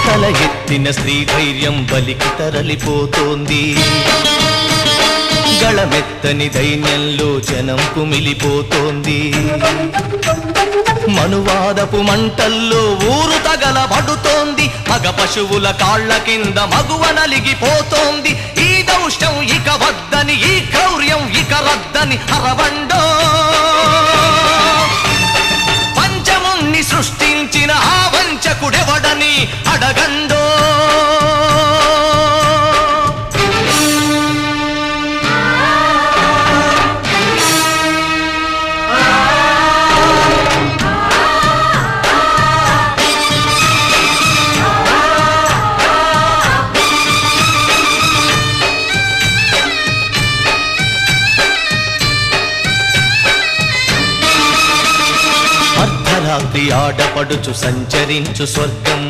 తల ఎత్తిన స్త్రీ ధైర్యం బలికి తరలిపోతోంది గళమెత్తని దైన్యంలో జనం కుమిలిపోతోంది మనువాదపు మంటల్లో ఊరు తగలబడుతోంది మగ పశువుల కాళ్ల కింద మగువ నలిగిపోతోంది ఈ దౌష్ట్యం ఇక వద్దని ఈ క్రౌర్యం ఇక రద్దని అరవండో పంచముని సృష్టించిన ఆ వంచకుడెవడని అడగండో అర్ధరాత్రి ఆడపడుచు సంచరించు స్వర్గం